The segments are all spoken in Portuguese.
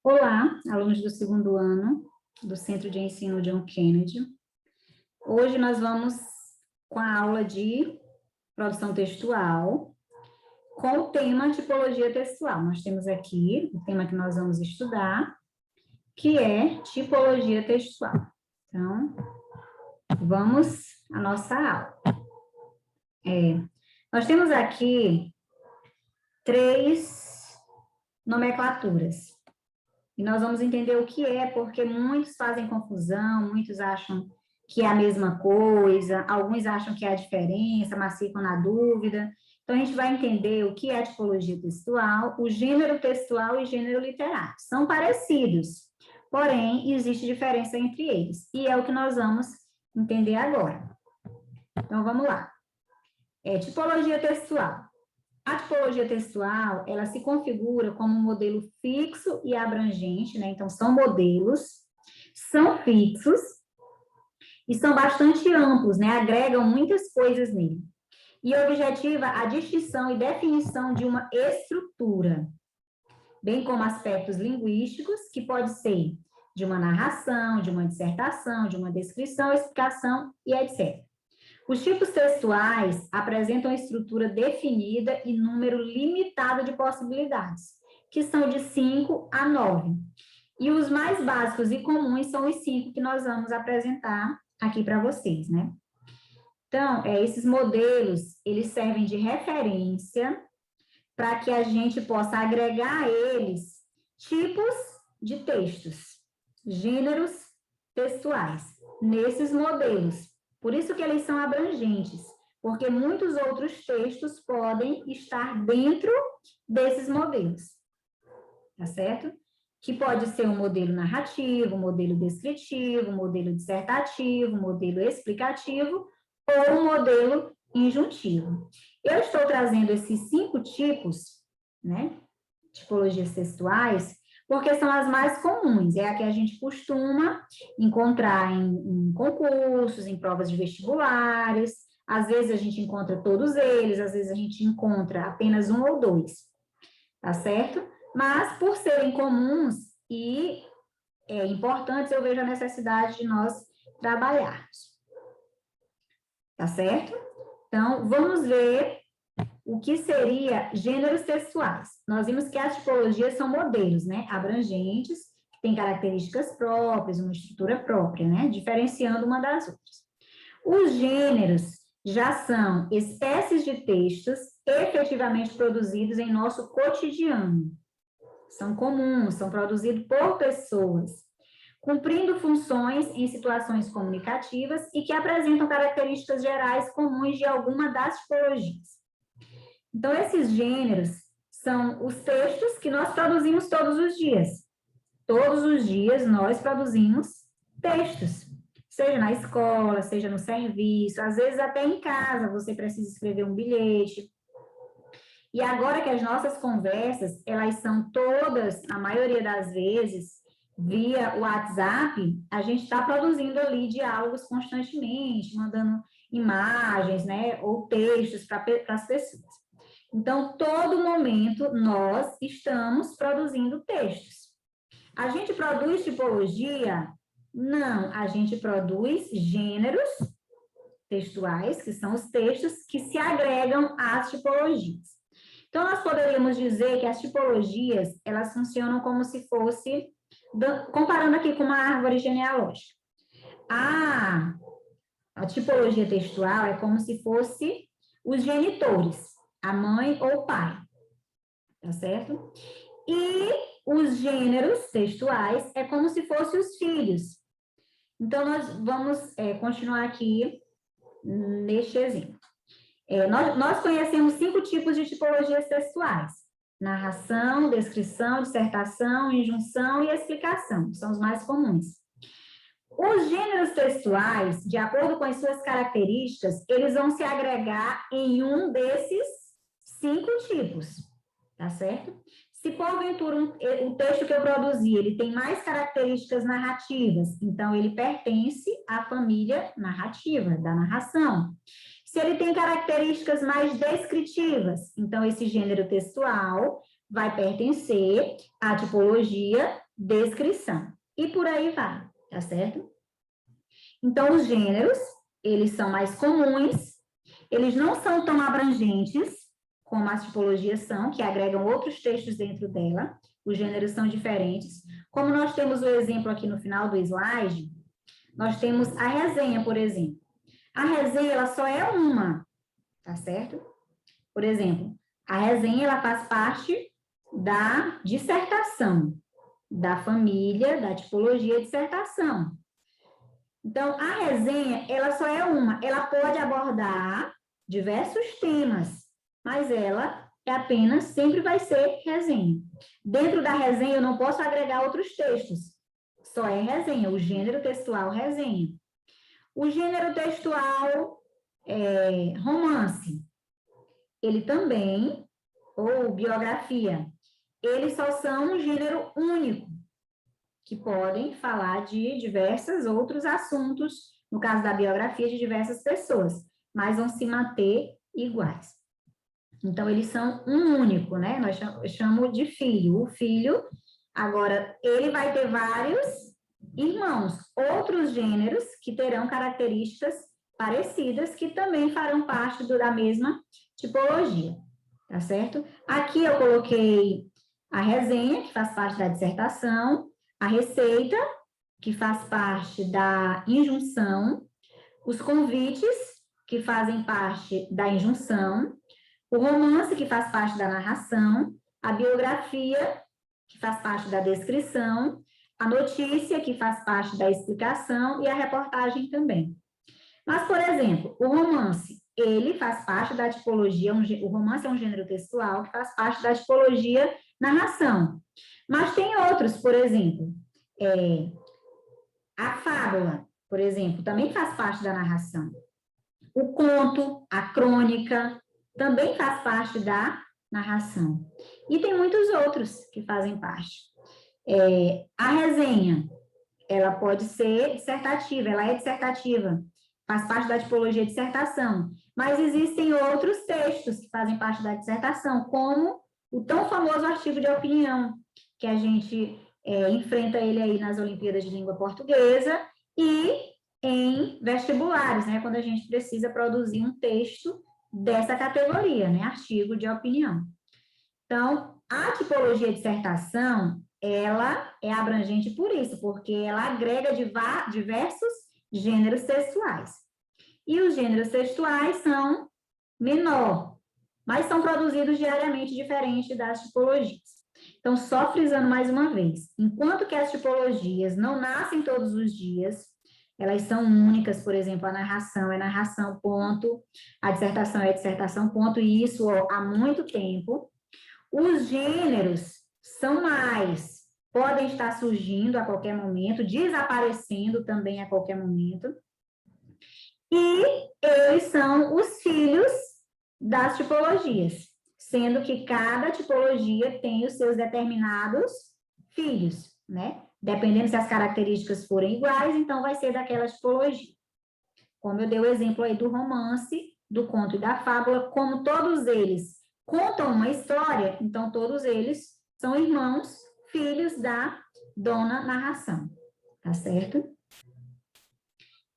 Olá, alunos do segundo ano do Centro de Ensino John Kennedy. Hoje nós vamos com a aula de produção textual, com o tema tipologia textual. Nós temos aqui o tema que nós vamos estudar, que é tipologia textual. Então, vamos à nossa aula. Nós temos aqui 3 nomenclaturas. E nós vamos entender o que é, porque muitos fazem confusão, muitos acham que é a mesma coisa, alguns acham que é a diferença, mas ficam na dúvida. Então, a gente vai entender o que é tipologia textual, o gênero textual e gênero literário. São parecidos, porém, existe diferença entre eles. E é o que nós vamos entender agora. Então, vamos lá. Tipologia textual. A tipologia textual, ela se configura como um modelo fixo e abrangente, né? Então, são modelos, são fixos e são bastante amplos, né? Agregam muitas coisas nele. E objetiva a distinção e definição de uma estrutura, bem como aspectos linguísticos, que pode ser de uma narração, de uma dissertação, de uma descrição, explicação e etc. Os tipos textuais apresentam estrutura definida e número limitado de possibilidades, que são de 5 a 9. E os mais básicos e comuns são os 5 que nós vamos apresentar aqui para vocês, né? Então, esses modelos, eles servem de referência para que a gente possa agregar a eles tipos de textos, gêneros textuais, nesses modelos. Por isso que eles são abrangentes, porque muitos outros textos podem estar dentro desses modelos, tá certo? Que pode ser um modelo narrativo, um modelo descritivo, um modelo dissertativo, um modelo explicativo ou um modelo injuntivo. Eu estou trazendo esses 5 tipos, né, tipologias textuais, porque são as mais comuns, é a que a gente costuma encontrar em concursos, em provas de vestibulares, às vezes a gente encontra todos eles, às vezes a gente encontra apenas 1 ou 2, tá certo? Mas, por serem comuns e importantes, eu vejo a necessidade de nós trabalharmos, tá certo? Então, vamos ver o que seria gêneros textuais. Nós vimos que as tipologias são modelos, né, abrangentes, que têm características próprias, uma estrutura própria, né, diferenciando uma das outras. Os gêneros já são espécies de textos efetivamente produzidos em nosso cotidiano. São comuns, são produzidos por pessoas, cumprindo funções em situações comunicativas e que apresentam características gerais comuns de alguma das tipologias. Então, esses gêneros são os textos que nós produzimos todos os dias. Todos os dias nós produzimos textos, seja na escola, seja no serviço, às vezes até em casa você precisa escrever um bilhete. E agora que as nossas conversas, elas são todas, a maioria das vezes, via WhatsApp, a gente está produzindo ali diálogos constantemente, mandando imagens, né, ou textos para as pessoas. Então, todo momento, nós estamos produzindo textos. A gente produz tipologia? Não, a gente produz gêneros textuais, que são os textos que se agregam às tipologias. Então, nós poderíamos dizer que as tipologias, elas funcionam como se fosse, comparando aqui com uma árvore genealógica. A tipologia textual é como se fosse os genitores, a mãe ou o pai, tá certo? E os gêneros textuais é como se fossem os filhos. Então, nós vamos continuar aqui neste exemplo. Nós conhecemos 5 tipos de tipologias textuais: narração, descrição, dissertação, injunção e explicação, são os mais comuns. Os gêneros textuais, de acordo com as suas características, eles vão se agregar em um desses 5 tipos, tá certo? Se porventura o texto que eu produzi, ele tem mais características narrativas, então ele pertence à família narrativa, da narração. Se ele tem características mais descritivas, então esse gênero textual vai pertencer à tipologia descrição. E por aí vai, tá certo? Então, os gêneros, eles são mais comuns, eles não são tão abrangentes como as tipologias são, que agregam outros textos dentro dela. Os gêneros são diferentes. Como nós temos o exemplo aqui no final do slide, nós temos a resenha, por exemplo. A resenha, ela só é uma, tá certo? Por exemplo, a resenha, ela faz parte da dissertação, da família, da tipologia dissertação. Então, a resenha, ela só é uma. Ela pode abordar diversos temas, mas ela é apenas, sempre vai ser resenha. Dentro da resenha, eu não posso agregar outros textos. Só é resenha, o gênero textual resenha. O gênero textual romance, ele também, ou biografia, eles só são um gênero único, que podem falar de diversos outros assuntos, no caso da biografia, de diversas pessoas, mas vão se manter iguais. Então, eles são um único, né? Nós chamamos de filho. O filho, agora, ele vai ter vários irmãos, outros gêneros que terão características parecidas, que também farão parte da mesma tipologia, tá certo? Aqui eu coloquei a resenha, que faz parte da dissertação, a receita, que faz parte da injunção, os convites, que fazem parte da injunção, o romance, que faz parte da narração, a biografia, que faz parte da descrição, a notícia, que faz parte da explicação, e a reportagem também. Mas, por exemplo, o romance, ele faz parte da tipologia, o romance é um gênero textual que faz parte da tipologia narração. Mas tem outros, por exemplo, a fábula, por exemplo, também faz parte da narração. O conto, a crônica, também faz parte da narração. E tem muitos outros que fazem parte. A resenha, ela pode ser dissertativa, ela é dissertativa, faz parte da tipologia dissertação, mas existem outros textos que fazem parte da dissertação, como o tão famoso artigo de opinião, que a gente enfrenta ele aí nas Olimpíadas de Língua Portuguesa e em vestibulares, né, quando a gente precisa produzir um texto dessa categoria, né, artigo de opinião. Então, a tipologia dissertação, ela é abrangente por isso, porque ela agrega diversos gêneros textuais. E os gêneros textuais são menor, mas são produzidos diariamente, diferente das tipologias. Então, só frisando mais uma vez, enquanto que as tipologias não nascem todos os dias, elas são únicas, por exemplo, a narração é narração, ponto, a dissertação é dissertação, ponto, e isso há muito tempo. Os gêneros são mais, podem estar surgindo a qualquer momento, desaparecendo também a qualquer momento, e eles são os filhos das tipologias, sendo que cada tipologia tem os seus determinados filhos, né? Dependendo se as características forem iguais, então vai ser daquela tipologia. Como eu dei o exemplo aí do romance, do conto e da fábula, como todos eles contam uma história, então todos eles são irmãos, filhos da dona narração, tá certo?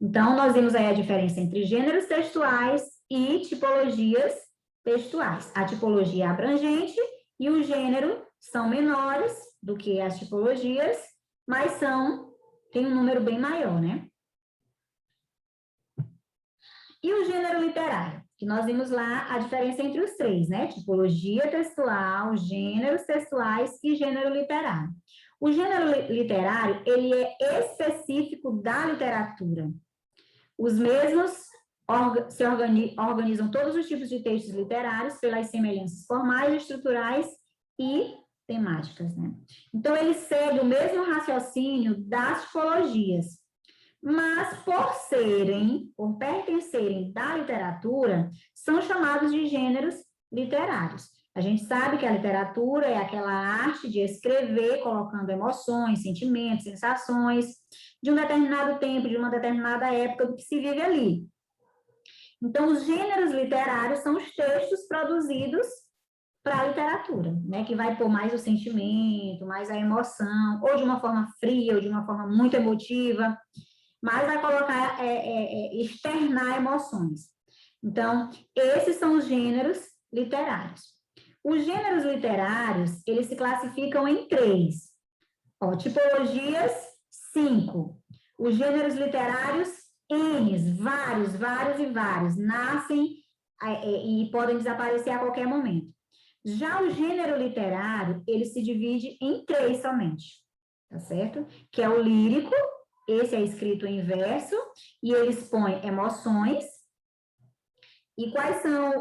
Então, nós vimos aí a diferença entre gêneros textuais e tipologias textuais. A tipologia é abrangente e o gênero são menores do que as tipologias, mas tem um número bem maior, né? E o gênero literário, que nós vimos lá a diferença entre os três, né? Tipologia textual, gêneros textuais e gênero literário. O gênero literário, ele é específico da literatura. Os mesmos organizam todos os tipos de textos literários pelas semelhanças formais, estruturais e temáticas, né? Então, ele segue o mesmo raciocínio das tipologias, mas por pertencerem da literatura, são chamados de gêneros literários. A gente sabe que a literatura é aquela arte de escrever, colocando emoções, sentimentos, sensações, de um determinado tempo, de uma determinada época do que se vive ali. Então, os gêneros literários são os textos produzidos para a literatura, né? Que vai pôr mais o sentimento, mais a emoção, ou de uma forma fria, ou de uma forma muito emotiva, mas vai colocar, externar emoções. Então, esses são os gêneros literários. Os gêneros literários, eles se classificam em 3. Ó, tipologias, 5. Os gêneros literários, N, vários, vários e vários, nascem e podem desaparecer a qualquer momento. Já o gênero literário, ele se divide em 3 somente, tá certo? Que é o lírico, esse é escrito em verso, e ele expõe emoções. E quais são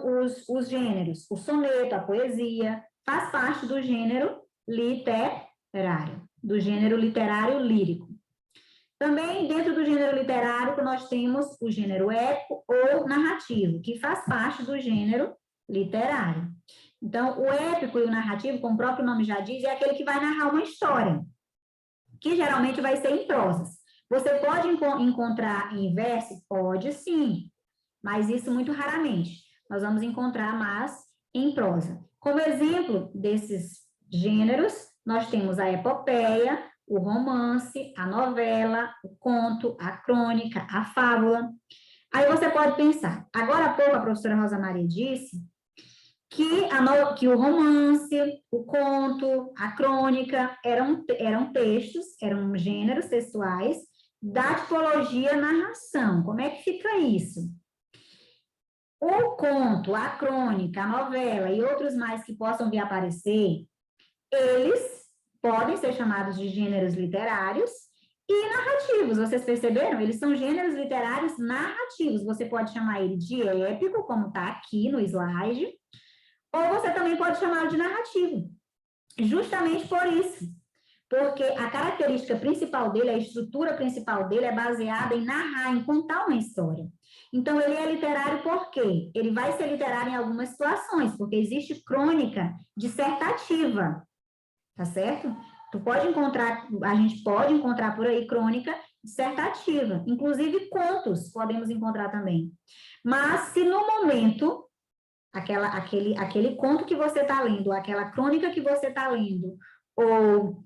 os gêneros? O soneto, a poesia, faz parte do gênero literário, do gênero literário lírico. Também, dentro do gênero literário, nós temos o gênero épico ou narrativo, que faz parte do gênero literário. Então, o épico e o narrativo, como o próprio nome já diz, é aquele que vai narrar uma história, que geralmente vai ser em prosas. Você pode encontrar em verso? Pode sim, mas isso muito raramente. Nós vamos encontrar mais em prosa. Como exemplo desses gêneros, nós temos a epopeia, o romance, a novela, o conto, a crônica, a fábula. Aí você pode pensar, agora há pouco a professora Rosa Maria disse que o romance, o conto, a crônica eram textos, eram gêneros textuais da tipologia narração. Como é que fica isso? O conto, a crônica, a novela e outros mais que possam vir a aparecer, eles podem ser chamados de gêneros literários e narrativos. Vocês perceberam? Eles são gêneros literários narrativos. Você pode chamar ele de épico, como está aqui no slide, ou você também pode chamá-lo de narrativo. Justamente por isso. Porque a característica principal dele, a estrutura principal dele é baseada em narrar, em contar uma história. Então, ele é literário por quê? Ele vai ser literário em algumas situações, porque existe crônica dissertativa, tá certo? A gente pode encontrar por aí crônica dissertativa, inclusive contos podemos encontrar também. Mas se no momento aquele conto que você está lendo, aquela crônica que você está lendo, ou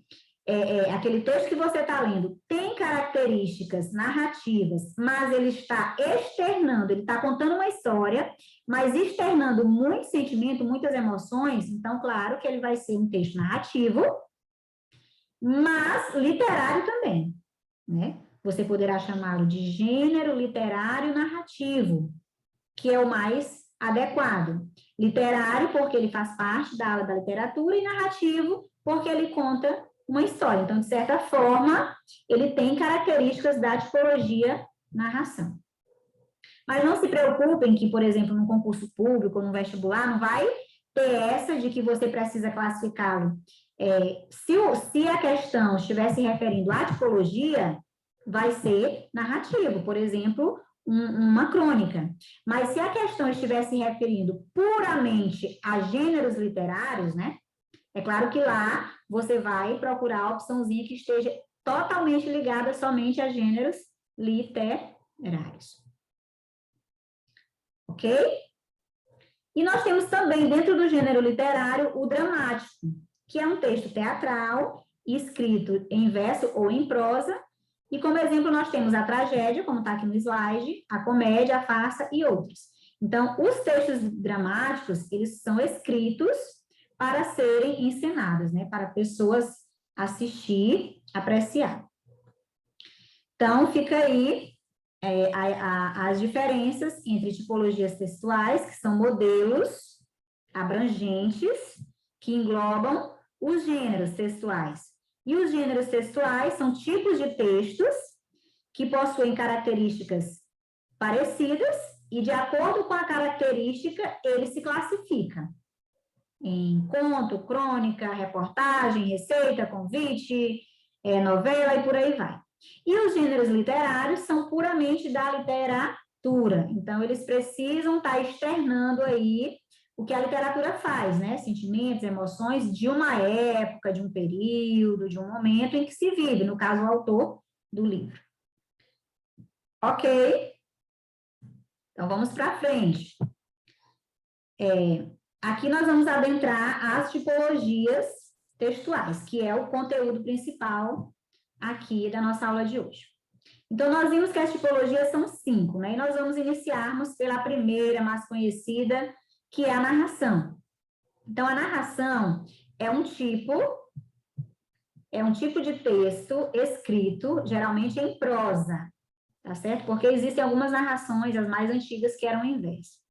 aquele texto que você está lendo tem características narrativas, mas ele está externando, ele está contando uma história, mas externando muito sentimento, muitas emoções, então, claro que ele vai ser um texto narrativo, mas literário também, né? Você poderá chamá-lo de gênero literário narrativo, que é o mais adequado. Literário, porque ele faz parte da aula da literatura, e narrativo, porque ele conta uma história. Então, de certa forma, ele tem características da tipologia narração. Mas não se preocupem que, por exemplo, no concurso público, no vestibular, não vai ter essa de que você precisa classificá-lo. Se a questão estiver se referindo à tipologia, vai ser narrativo, por exemplo, uma crônica. Mas se a questão estiver se referindo puramente a gêneros literários, né? É claro que lá você vai procurar a opçãozinha que esteja totalmente ligada somente a gêneros literários. Ok? E nós temos também, dentro do gênero literário, o dramático, que é um texto teatral, escrito em verso ou em prosa, e como exemplo nós temos a tragédia, como está aqui no slide, a comédia, a farsa e outros. Então, os textos dramáticos, eles são escritos para serem ensinados, né? Para pessoas assistir, apreciar. Então, fica aí as diferenças entre tipologias textuais, que são modelos abrangentes, que englobam os gêneros textuais. E os gêneros textuais são tipos de textos que possuem características parecidas e, de acordo com a característica, ele se classifica em conto, crônica, reportagem, receita, convite, novela e por aí vai. E os gêneros literários são puramente da literatura. Então, eles precisam estar externando aí o que a literatura faz, né? Sentimentos, emoções de uma época, de um período, de um momento em que se vive, no caso, o autor do livro. Ok? Então, vamos para frente. Aqui nós vamos adentrar as tipologias textuais, que é o conteúdo principal aqui da nossa aula de hoje. Então, nós vimos que as tipologias são 5, né? E nós vamos iniciarmos pela primeira, mais conhecida, que é a narração. Então, a narração é um tipo de texto escrito, geralmente em prosa, tá certo? Porque existem algumas narrações, as mais antigas, que eram em verso.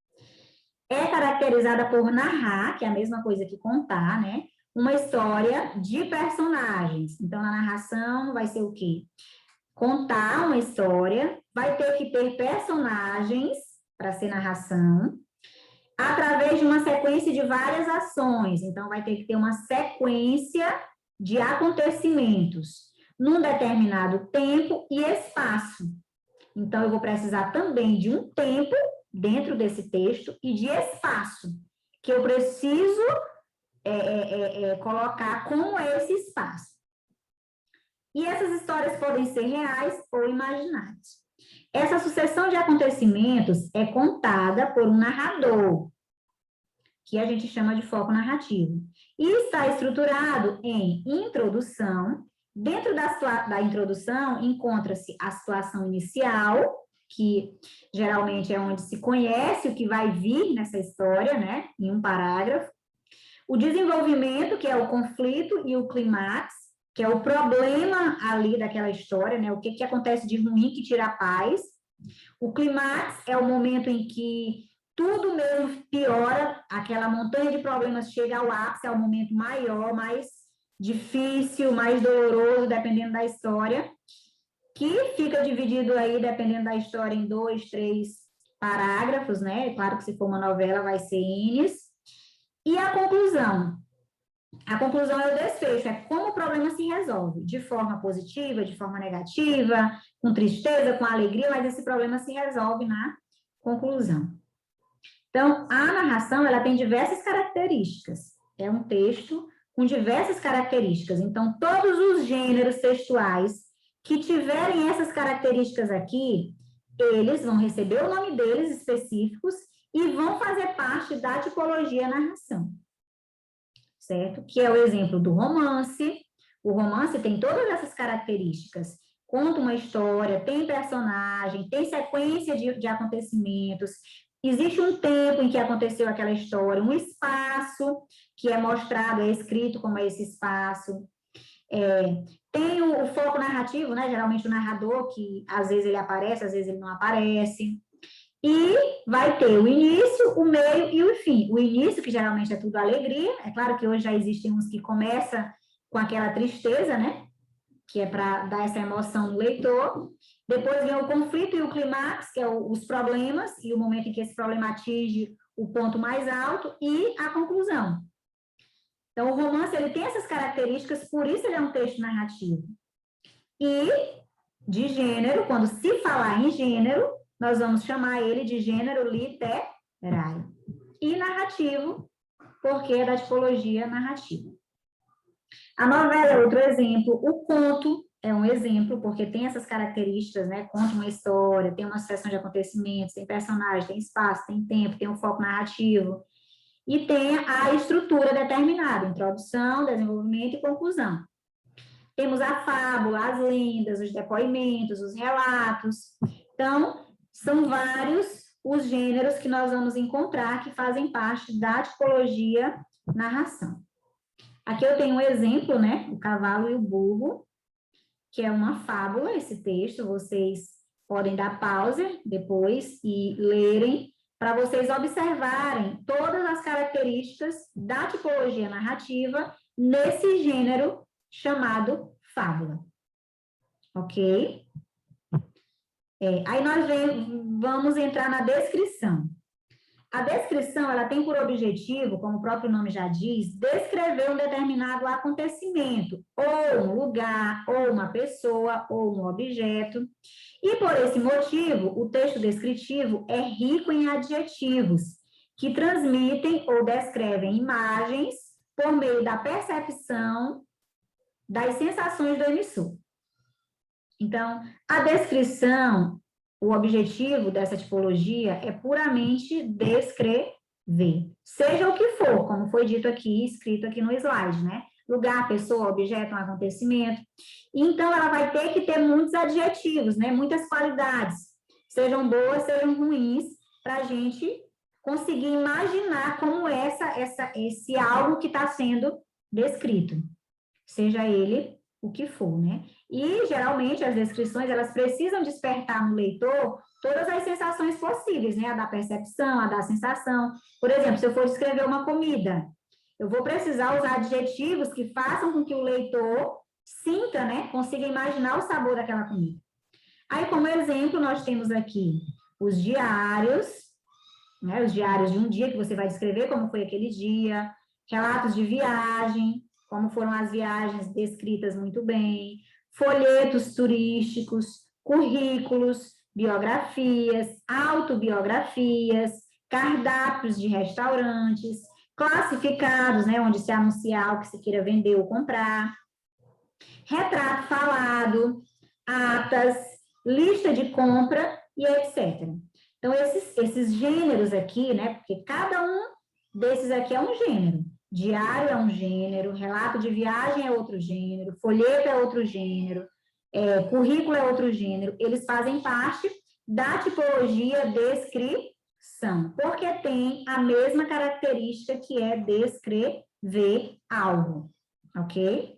É caracterizada por narrar, que é a mesma coisa que contar, né? Uma história de personagens. Então, a narração vai ser o quê? Contar uma história, vai ter que ter personagens para ser narração, através de uma sequência de várias ações. Então, vai ter que ter uma sequência de acontecimentos num determinado tempo e espaço. Então, eu vou precisar também de um tempo dentro desse texto e de espaço, que eu preciso colocar como esse espaço. E essas histórias podem ser reais ou imaginárias. Essa sucessão de acontecimentos é contada por um narrador, que a gente chama de foco narrativo, e está estruturado em introdução. Dentro da introdução, encontra-se a situação inicial, que geralmente é onde se conhece o que vai vir nessa história, né, em um parágrafo. O desenvolvimento, que é o conflito, e o clímax, que é o problema ali daquela história, né, o que acontece de ruim que tira a paz. O clímax é o momento em que tudo mesmo piora, aquela montanha de problemas chega ao ápice, é o momento maior, mais difícil, mais doloroso, dependendo da história, que fica dividido aí, dependendo da história, em 2, 3 parágrafos, né? Claro que se for uma novela vai ser Ns. E a conclusão. A conclusão é o desfecho, é como o problema se resolve, de forma positiva, de forma negativa, com tristeza, com alegria, mas esse problema se resolve na conclusão. Então, a narração, ela tem diversas características. É um texto com diversas características. Então, todos os gêneros textuais que tiverem essas características aqui, eles vão receber o nome deles específicos e vão fazer parte da tipologia narração. Certo? Que é o exemplo do romance. O romance tem todas essas características. Conta uma história, tem personagem, tem sequência de acontecimentos, existe um tempo em que aconteceu aquela história, um espaço que é mostrado, é escrito como é esse espaço. Tem o foco narrativo, né? Geralmente o narrador, que às vezes ele aparece, às vezes ele não aparece. E vai ter o início, o meio e o fim. O início, que geralmente é tudo alegria, é claro que hoje já existem uns que começam com aquela tristeza, né? Que é para dar essa emoção no leitor. Depois vem o conflito e o clímax, que é os problemas, e o momento em que esse problema atinge o ponto mais alto, e a conclusão. Então, o romance, ele tem essas características, por isso ele é um texto narrativo. E de gênero, quando se falar em gênero, nós vamos chamar ele de gênero literário. E narrativo, porque é da tipologia narrativa. A novela é outro exemplo. O conto é um exemplo, porque tem essas características, né? Conta uma história, tem uma sucessão de acontecimentos, tem personagem, tem espaço, tem tempo, tem um foco narrativo. E tem a estrutura determinada, introdução, desenvolvimento e conclusão. Temos a fábula, as lendas, os depoimentos, os relatos. Então, são vários os gêneros que nós vamos encontrar que fazem parte da tipologia narração. Aqui eu tenho um exemplo, né? O Cavalo e o Burro, que é uma fábula, esse texto. Vocês podem dar pausa depois e lerem, para vocês observarem todas as características da tipologia narrativa nesse gênero chamado fábula. Ok? Aí nós vamos entrar na descrição. A descrição, ela tem por objetivo, como o próprio nome já diz, descrever um determinado acontecimento, ou um lugar, ou uma pessoa, ou um objeto. E por esse motivo, o texto descritivo é rico em adjetivos, que transmitem ou descrevem imagens por meio da percepção das sensações do emissor. Então, a descrição, o objetivo dessa tipologia é puramente descrever. ver. Seja o que for, como foi dito aqui, escrito aqui no slide, né? Lugar, pessoa, objeto, um acontecimento. Então, ela vai ter que ter muitos adjetivos, né? Muitas qualidades, sejam boas, sejam ruins, para a gente conseguir imaginar como é esse algo que está sendo descrito, seja ele o que for, né? E, geralmente, as descrições, elas precisam despertar no leitor todas as sensações possíveis, né? A da percepção, a da sensação. Por exemplo, se eu for descrever uma comida, eu vou precisar usar adjetivos que façam com que o leitor sinta, né? Consiga imaginar o sabor daquela comida. Aí, como exemplo, nós temos aqui os diários, né? Os diários de um dia, que você vai descrever como foi aquele dia, relatos de viagem, como foram as viagens descritas muito bem, folhetos turísticos, currículos, biografias, autobiografias, cardápios de restaurantes, classificados, né, onde se anunciar o que se queira vender ou comprar, retrato falado, atas, lista de compra e etc. Então, esses gêneros aqui, né, porque cada um desses aqui é um gênero. Diário é um gênero, relato de viagem é outro gênero, folheto é outro gênero, currículo é outro gênero. Eles fazem parte da tipologia descrição, porque tem a mesma característica que é descrever algo, ok?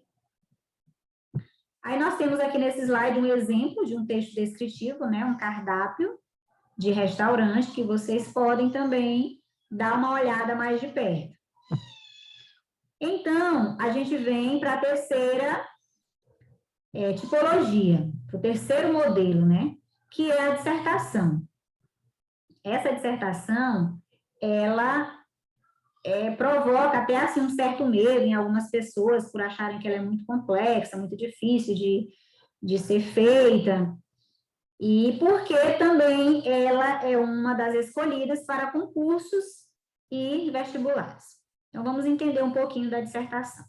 Aí nós temos aqui nesse slide um exemplo de um texto descritivo, né, um cardápio de restaurante que vocês podem também dar uma olhada mais de perto. Então, a gente vem para a terceira tipologia, para o terceiro modelo, né, que é a dissertação. Essa dissertação, ela provoca até assim um certo medo em algumas pessoas por acharem que ela é muito complexa, muito difícil de ser feita, e porque também ela é uma das escolhidas para concursos e vestibulares. Então, vamos entender um pouquinho da dissertação.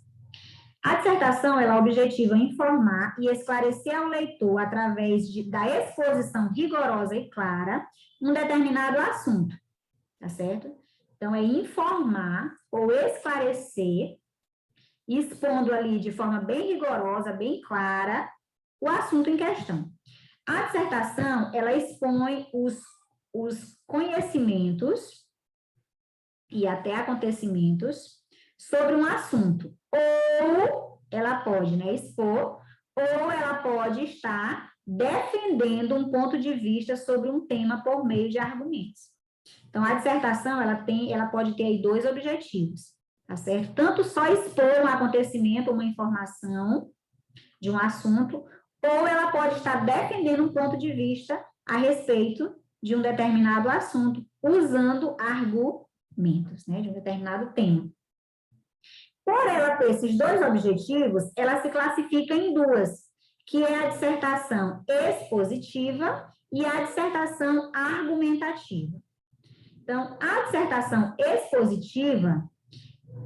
A dissertação, ela objetiva informar e esclarecer ao leitor, através da exposição rigorosa e clara, um determinado assunto, tá certo? Então, é informar ou esclarecer, expondo ali de forma bem rigorosa, bem clara, o assunto em questão. A dissertação, ela expõe os conhecimentos e até acontecimentos sobre um assunto. Ou ela pode, né, expor, ou ela pode estar defendendo um ponto de vista sobre um tema por meio de argumentos. Então, a dissertação, ela pode ter aí dois objetivos, tá certo? Tanto só expor um acontecimento, uma informação de um assunto, ou ela pode estar defendendo um ponto de vista a respeito de um determinado assunto, usando argumentos, né, de um determinado tema. Por ela ter esses dois objetivos, ela se classifica em duas, que é a dissertação expositiva e a dissertação argumentativa. Então, a dissertação expositiva,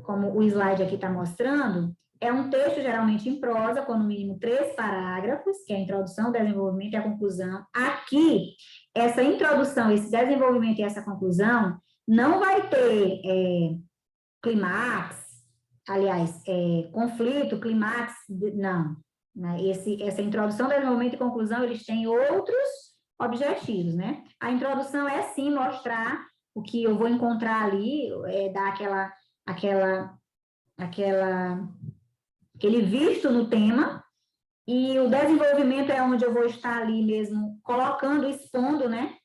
como o slide aqui está mostrando, é um texto geralmente em prosa, com no mínimo 3 parágrafos, que é a introdução, o desenvolvimento e a conclusão. Aqui, essa introdução, esse desenvolvimento e essa conclusão não vai ter clímax, aliás, conflito, clímax, não. Né? Essa introdução, desenvolvimento e conclusão, eles têm outros objetivos, né? A introdução é, sim, mostrar o que eu vou encontrar ali, dar aquele visto no tema, e o desenvolvimento é onde eu vou estar ali mesmo colocando, expondo, né,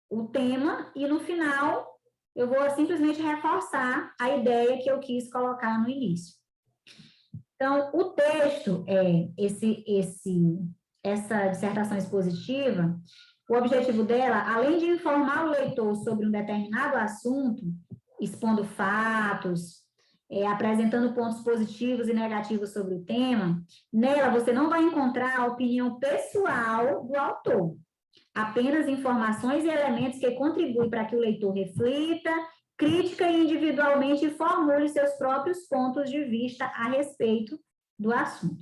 o tema, e no final eu vou simplesmente reforçar a ideia que eu quis colocar no início. Então, o texto, essa dissertação expositiva, o objetivo dela, além de informar o leitor sobre um determinado assunto, expondo fatos, apresentando pontos positivos e negativos sobre o tema, nela você não vai encontrar a opinião pessoal do autor, apenas informações e elementos que contribuem para que o leitor reflita, crítica e individualmente formule seus próprios pontos de vista a respeito do assunto.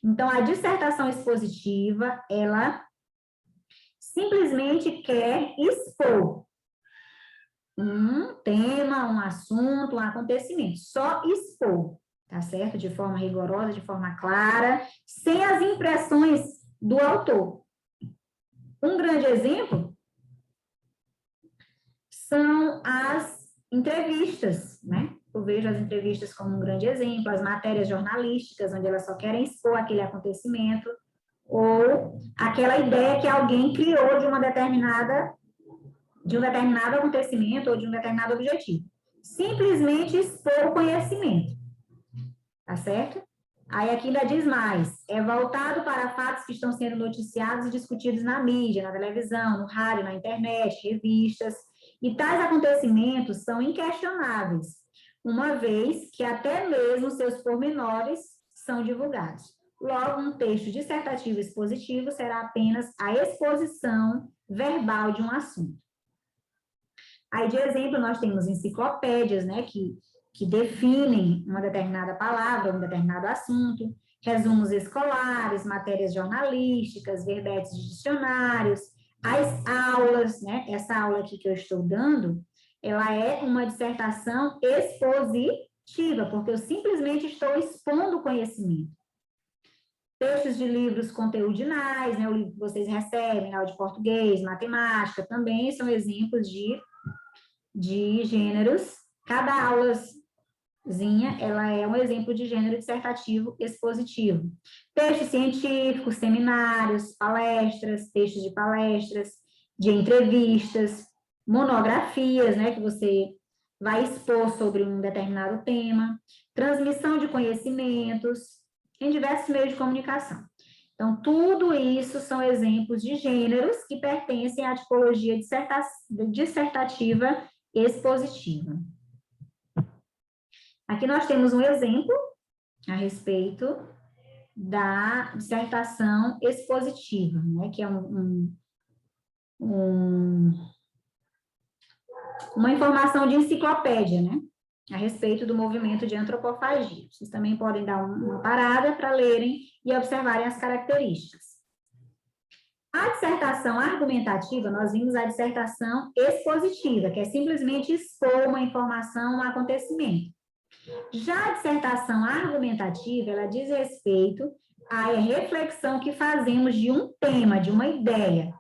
Então, a dissertação expositiva, ela simplesmente quer expor um tema, um assunto, um acontecimento. Só expor, tá certo? De forma rigorosa, de forma clara, sem as impressões do autor. Um grande exemplo são as entrevistas, né? Eu vejo as entrevistas como um grande exemplo, as matérias jornalísticas, onde elas só querem expor aquele acontecimento, ou aquela ideia que alguém criou de um determinado acontecimento ou de um determinado objetivo. Simplesmente expor o conhecimento, tá certo? Aí aqui ainda diz mais, é voltado para fatos que estão sendo noticiados e discutidos na mídia, na televisão, no rádio, na internet, revistas, e tais acontecimentos são inquestionáveis, uma vez que até mesmo seus pormenores são divulgados. Logo, um texto dissertativo expositivo será apenas a exposição verbal de um assunto. Aí, de exemplo, nós temos enciclopédias, né, que definem uma determinada palavra, um determinado assunto, resumos escolares, matérias jornalísticas, verbetes de dicionários, as aulas, né, essa aula aqui que eu estou dando, ela é uma dissertação expositiva, porque eu simplesmente estou expondo o conhecimento. Textos de livros conteudinais, né, o livro que vocês recebem, aula de português, matemática, também são exemplos de gêneros. Cada aulazinha, ela é um exemplo de gênero dissertativo expositivo. Textos científicos, seminários, palestras, textos de palestras, de entrevistas, monografias, né, que você vai expor sobre um determinado tema, transmissão de conhecimentos em diversos meios de comunicação. Então, tudo isso são exemplos de gêneros que pertencem à tipologia dissertativa expositiva. Aqui nós temos um exemplo a respeito da dissertação expositiva, né, que é uma informação de enciclopédia, né, a respeito do movimento de antropofagia. Vocês também podem dar uma parada para lerem e observarem as características. A dissertação argumentativa, nós vimos a dissertação expositiva, que é simplesmente expor uma informação, um acontecimento. Já a dissertação argumentativa, ela diz respeito à reflexão que fazemos de um tema, de uma ideia.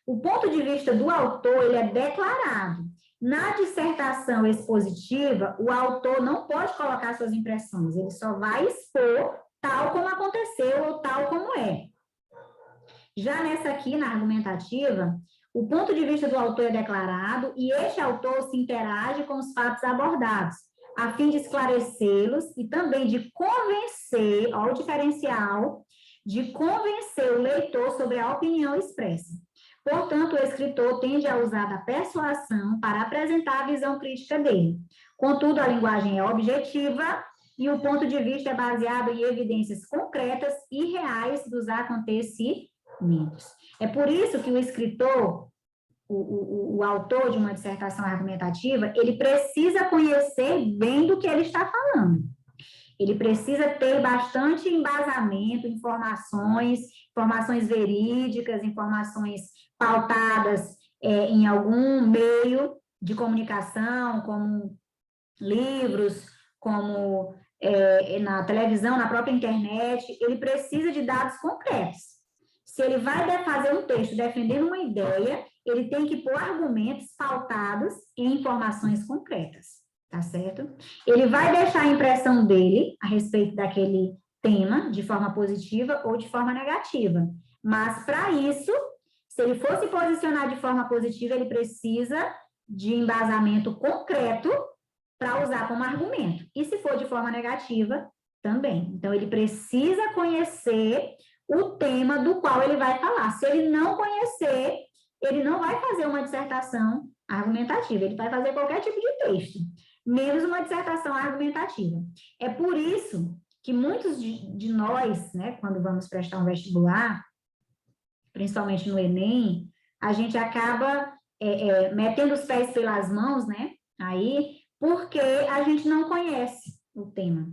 O ponto de vista do autor, ele é declarado. Na dissertação expositiva, o autor não pode colocar suas impressões, ele só vai expor tal como aconteceu ou tal como é. Já nessa aqui, na argumentativa, o ponto de vista do autor é declarado e este autor se interage com os fatos abordados, a fim de esclarecê-los e também de convencer, ó, o diferencial, de convencer o leitor sobre a opinião expressa. Portanto, o escritor tende a usar da persuasão para apresentar a visão crítica dele. Contudo, a linguagem é objetiva e o ponto de vista é baseado em evidências concretas e reais dos acontecimentos. É por isso que o escritor, o autor de uma dissertação argumentativa, ele precisa conhecer bem do que ele está falando. Ele precisa ter bastante embasamento, informações verídicas, informações pautadas em algum meio de comunicação, como livros, como na televisão, na própria internet. Ele precisa de dados concretos. Se ele vai fazer um texto defendendo uma ideia, ele tem que pôr argumentos pautados em informações concretas, tá certo? Ele vai deixar a impressão dele a respeito daquele tema de forma positiva ou de forma negativa. Mas, para isso, se ele for se posicionar de forma positiva, ele precisa de embasamento concreto para usar como argumento. E se for de forma negativa, também. Então, ele precisa conhecer o tema do qual ele vai falar. Se ele não conhecer, ele não vai fazer uma dissertação argumentativa, ele vai fazer qualquer tipo de texto, menos uma dissertação argumentativa. É por isso que muitos de nós, né, quando vamos prestar um vestibular, principalmente no Enem, a gente acaba metendo os pés pelas mãos, né, aí, porque a gente não conhece o tema.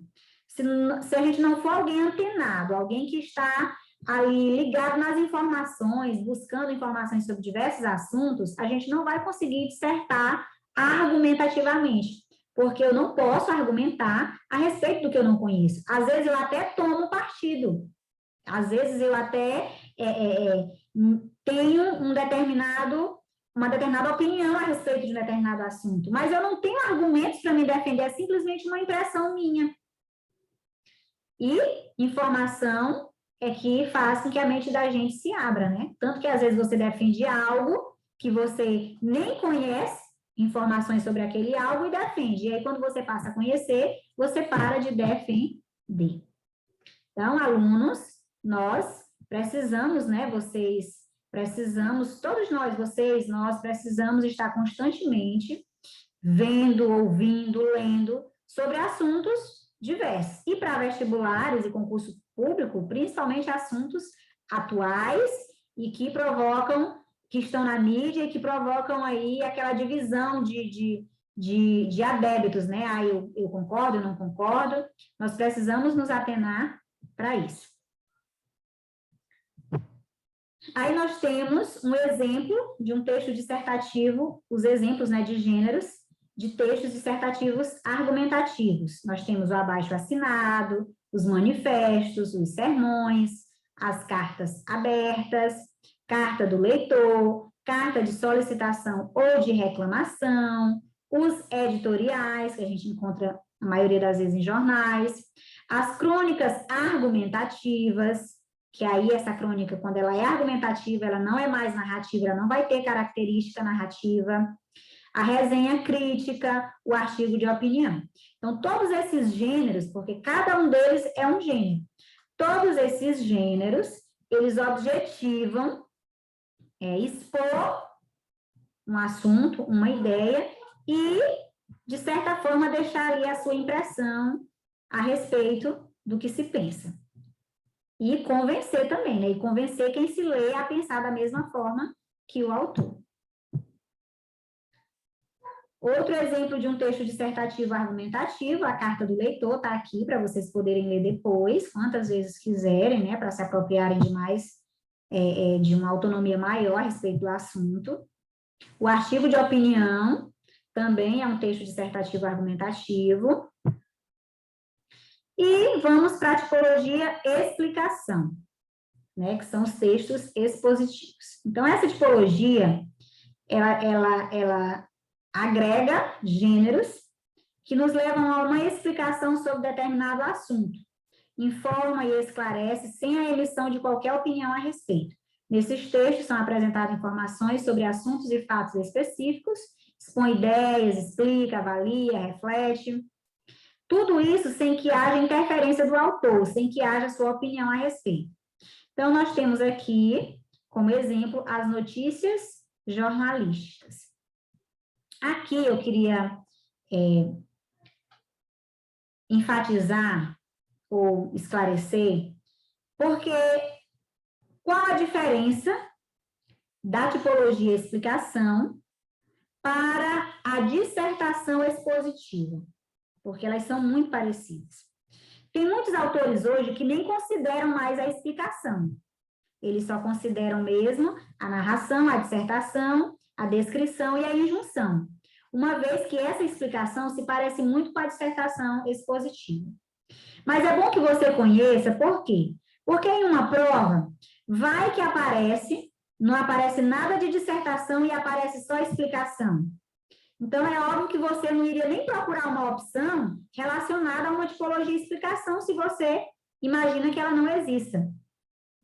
Se a gente não for alguém antenado, alguém que está ali ligado nas informações, buscando informações sobre diversos assuntos, a gente não vai conseguir dissertar argumentativamente, porque eu não posso argumentar a respeito do que eu não conheço. Às vezes eu até tomo partido, às vezes eu até tenho uma determinada opinião a respeito de um determinado assunto, mas eu não tenho argumentos para me defender, é simplesmente uma impressão minha. E informação é que faz com que a mente da gente se abra, né? Tanto que às vezes você defende algo que você nem conhece, informações sobre aquele algo e defende. E aí, quando você passa a conhecer, você para de defender. Então, alunos, nós precisamos, né? Vocês precisamos, todos nós, vocês, nós precisamos estar constantemente vendo, ouvindo, lendo sobre assuntos diversos. E para vestibulares e concurso público, principalmente assuntos atuais e que provocam, que estão na mídia e que provocam aí aquela divisão de adébitos, né? Ah, eu concordo, eu não concordo. Nós precisamos nos atenar para isso. Aí nós temos um exemplo de um texto dissertativo, os exemplos, né, de gêneros de textos dissertativos argumentativos. Nós temos o abaixo-assinado, os manifestos, os sermões, as cartas abertas, carta do leitor, carta de solicitação ou de reclamação, os editoriais, que a gente encontra a maioria das vezes em jornais, as crônicas argumentativas, que aí essa crônica, quando ela é argumentativa, ela não é mais narrativa, ela não vai ter característica narrativa, a resenha crítica, o artigo de opinião. Então, todos esses gêneros, porque cada um deles é um gênero, todos esses gêneros, eles objetivam expor um assunto, uma ideia, e, de certa forma, deixar ali a sua impressão a respeito do que se pensa. E convencer também, né? E convencer quem se lê a pensar da mesma forma que o autor. Outro exemplo de um texto dissertativo argumentativo, a carta do leitor, está aqui para vocês poderem ler depois, quantas vezes quiserem, né? Para se apropriarem de mais, de uma autonomia maior a respeito do assunto. O artigo de opinião também é um texto dissertativo argumentativo. E vamos para a tipologia explicação, né, que são os textos expositivos. Então, essa tipologia, ela agrega gêneros que nos levam a uma explicação sobre determinado assunto, informa e esclarece sem a emissão de qualquer opinião a respeito. Nesses textos são apresentadas informações sobre assuntos e fatos específicos, expõe ideias, explica, avalia, reflete. Tudo isso sem que haja interferência do autor, sem que haja sua opinião a respeito. Então, nós temos aqui, como exemplo, as notícias jornalísticas. Aqui eu queria enfatizar ou esclarecer, porque qual a diferença da tipologia explicação para a dissertação expositiva? Porque elas são muito parecidas. Tem muitos autores hoje que nem consideram mais a explicação. Eles só consideram mesmo a narração, a dissertação, a descrição e a injunção. Uma vez que essa explicação se parece muito com a dissertação expositiva. Mas é bom que você conheça, por quê? Porque em uma prova, vai que não aparece nada de dissertação e aparece só explicação. Então, é óbvio que você não iria nem procurar uma opção relacionada a uma tipologia de explicação se você imagina que ela não exista,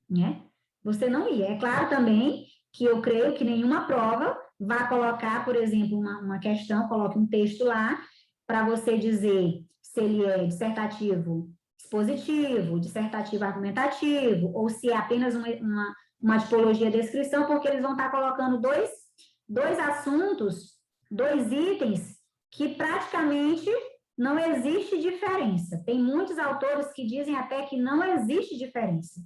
né? Você não ia. É claro também que eu creio que nenhuma prova vai colocar, por exemplo, uma questão, coloque um texto lá para você dizer se ele é dissertativo expositivo, dissertativo argumentativo, ou se é apenas uma tipologia de descrição, porque eles vão estar colocando dois assuntos, dois itens que praticamente não existe diferença. Tem muitos autores que dizem até que não existe diferença.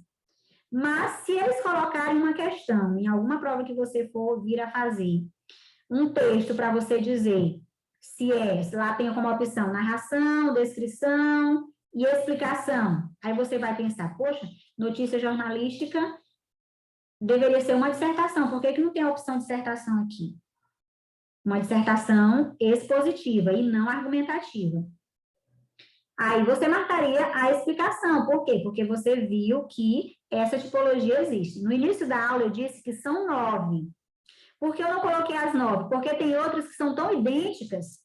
Mas se eles colocarem uma questão, em alguma prova que você for vir a fazer, um texto para você dizer se lá tem como opção narração, descrição e explicação. Aí você vai pensar, poxa, notícia jornalística deveria ser uma dissertação, por que não tem a opção de dissertação aqui? Uma dissertação expositiva e não argumentativa. Aí você marcaria a explicação. Por quê? Porque você viu que essa tipologia existe. No início da aula eu disse que são 9. Por que eu não coloquei as 9? Porque tem outras que são tão idênticas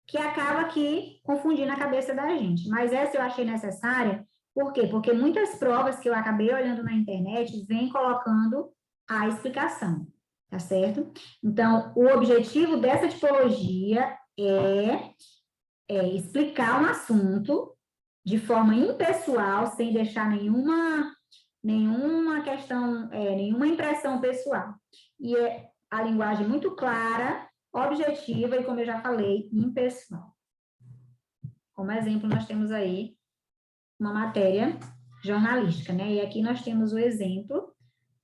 que acaba aqui confundindo a cabeça da gente. Mas essa eu achei necessária. Por quê? Porque muitas provas que eu acabei olhando na internet vêm colocando a explicação, tá certo? Então, o objetivo dessa tipologia é explicar um assunto de forma impessoal, sem deixar nenhuma questão, nenhuma impressão pessoal. E é a linguagem muito clara, objetiva e, como eu já falei, impessoal. Como exemplo, nós temos aí uma matéria jornalística, né? E aqui nós temos o exemplo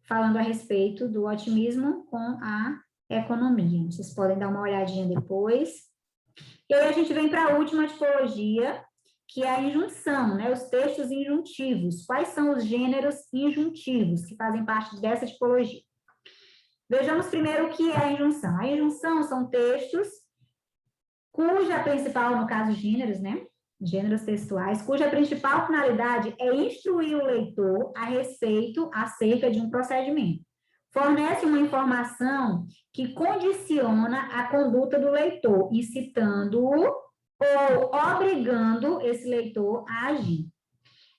falando a respeito do otimismo com a economia. Vocês podem dar uma olhadinha depois. E aí a gente vem para a última tipologia, que é a injunção, né? Os textos injuntivos. Quais são os gêneros injuntivos que fazem parte dessa tipologia? Vejamos primeiro o que é a injunção. A injunção são textos cuja principal, no caso, gêneros, né? Gêneros textuais, cuja principal finalidade é instruir o leitor a respeito, acerca de um procedimento. Fornece uma informação que condiciona a conduta do leitor, incitando-o ou obrigando esse leitor a agir.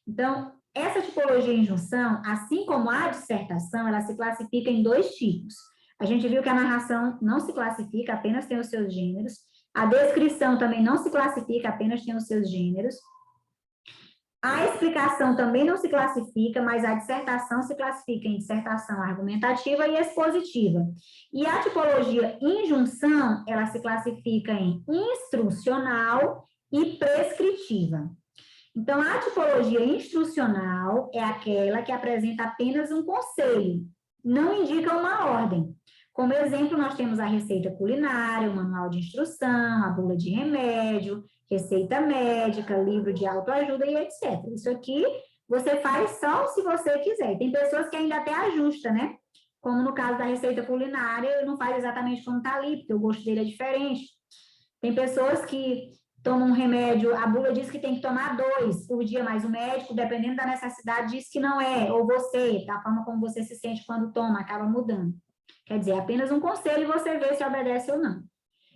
Então, essa tipologia de injunção, assim como a dissertação, ela se classifica em 2 tipos. A gente viu que a narração não se classifica, apenas tem os seus gêneros. A descrição também não se classifica, apenas tem os seus gêneros. A explicação também não se classifica, mas a dissertação se classifica em dissertação argumentativa e expositiva. E a tipologia injunção, ela se classifica em instrucional e prescritiva. Então, a tipologia instrucional é aquela que apresenta apenas um conselho, não indica uma ordem. Como exemplo, nós temos a receita culinária, o manual de instrução, a bula de remédio, receita médica, livro de autoajuda e etc. Isso aqui você faz só se você quiser. Tem pessoas que ainda até ajustam, né? Como no caso da receita culinária, não faz exatamente como está ali, porque o gosto dele é diferente. Tem pessoas que tomam um remédio, a bula diz que tem que tomar 2 por dia, mas o médico, dependendo da necessidade, diz que não é, ou você, da forma como você se sente quando toma, acaba mudando. Quer dizer, apenas um conselho e você vê se obedece ou não.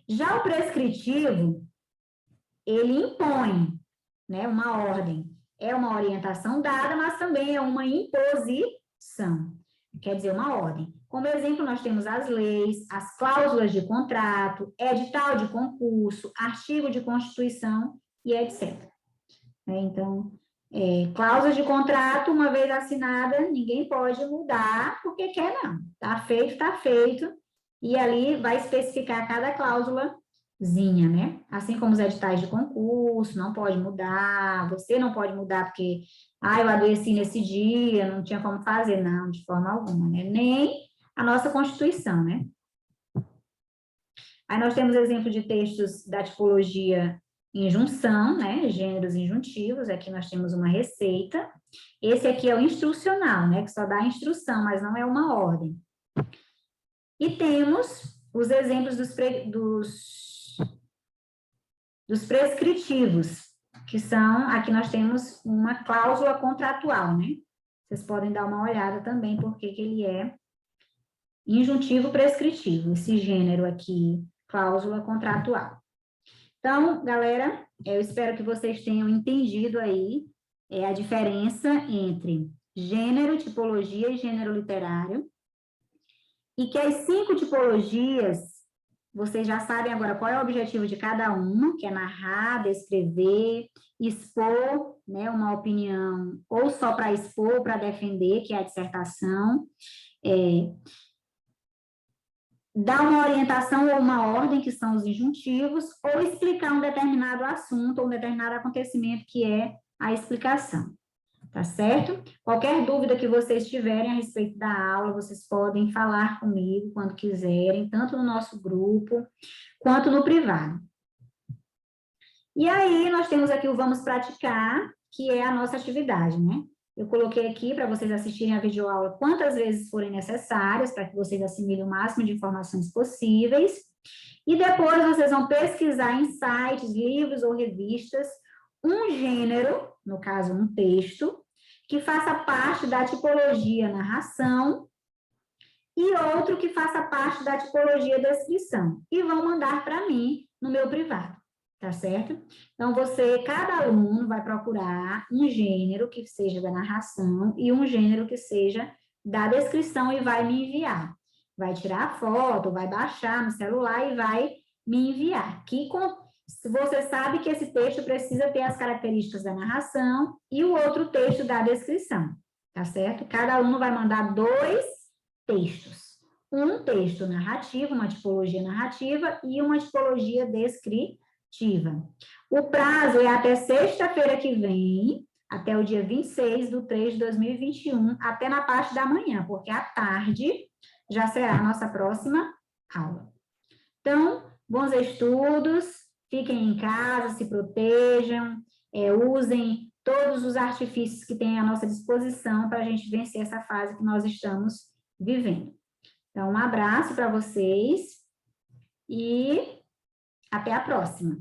Já o prescritivo, ele impõe, né, uma ordem. É uma orientação dada, mas também é uma imposição. Quer dizer, uma ordem. Como exemplo, nós temos as leis, as cláusulas de contrato, edital de concurso, artigo de constituição e etc. Então, cláusulas de contrato, uma vez assinada, ninguém pode mudar porque quer, não. Está feito, e ali vai especificar cada cláusulazinha, né? Assim como os editais de concurso, não pode mudar, você não pode mudar porque, eu adoeci nesse dia, não tinha como fazer, não, de forma alguma, né? Nem a nossa Constituição, né? Aí nós temos exemplo de textos da tipologia injunção, né, gêneros injuntivos, aqui nós temos uma receita. Esse aqui é o instrucional, né, que só dá instrução, mas não é uma ordem. E temos os exemplos dos prescritivos, que são, aqui nós temos uma cláusula contratual, né? Vocês podem dar uma olhada também, porque ele é injuntivo prescritivo, esse gênero aqui, cláusula contratual. Então, galera, eu espero que vocês tenham entendido aí a diferença entre gênero, tipologia e gênero literário, e que as 5 tipologias, vocês já sabem agora qual é o objetivo de cada uma, que é narrar, descrever, expor, né, uma opinião, ou só para expor, ou para defender, que é a dissertação, dar uma orientação ou uma ordem, que são os injuntivos, ou explicar um determinado assunto ou um determinado acontecimento, que é a explicação. Tá certo? Qualquer dúvida que vocês tiverem a respeito da aula, vocês podem falar comigo quando quiserem, tanto no nosso grupo, quanto no privado. E aí, nós temos aqui o Vamos Praticar, que é a nossa atividade, né? Eu coloquei aqui para vocês assistirem a videoaula quantas vezes forem necessárias, para que vocês assimilem o máximo de informações possíveis. E depois vocês vão pesquisar em sites, livros ou revistas, um gênero, no caso um texto, que faça parte da tipologia narração e outro que faça parte da tipologia descrição. E vão mandar para mim no meu privado, tá certo? Então, cada aluno vai procurar um gênero que seja da narração e um gênero que seja da descrição e vai me enviar. Vai tirar a foto, vai baixar no celular e vai me enviar. Você sabe que esse texto precisa ter as características da narração e o outro texto da descrição, tá certo? Cada aluno vai mandar 2 textos. Um texto narrativo, uma tipologia narrativa e uma tipologia descritiva. O prazo é até sexta-feira que vem, até o dia 26/3/2021, até na parte da manhã, porque à tarde já será a nossa próxima aula. Então, bons estudos, fiquem em casa, se protejam, usem todos os artifícios que tem à nossa disposição para a gente vencer essa fase que nós estamos vivendo. Então, um abraço para vocês e até a próxima.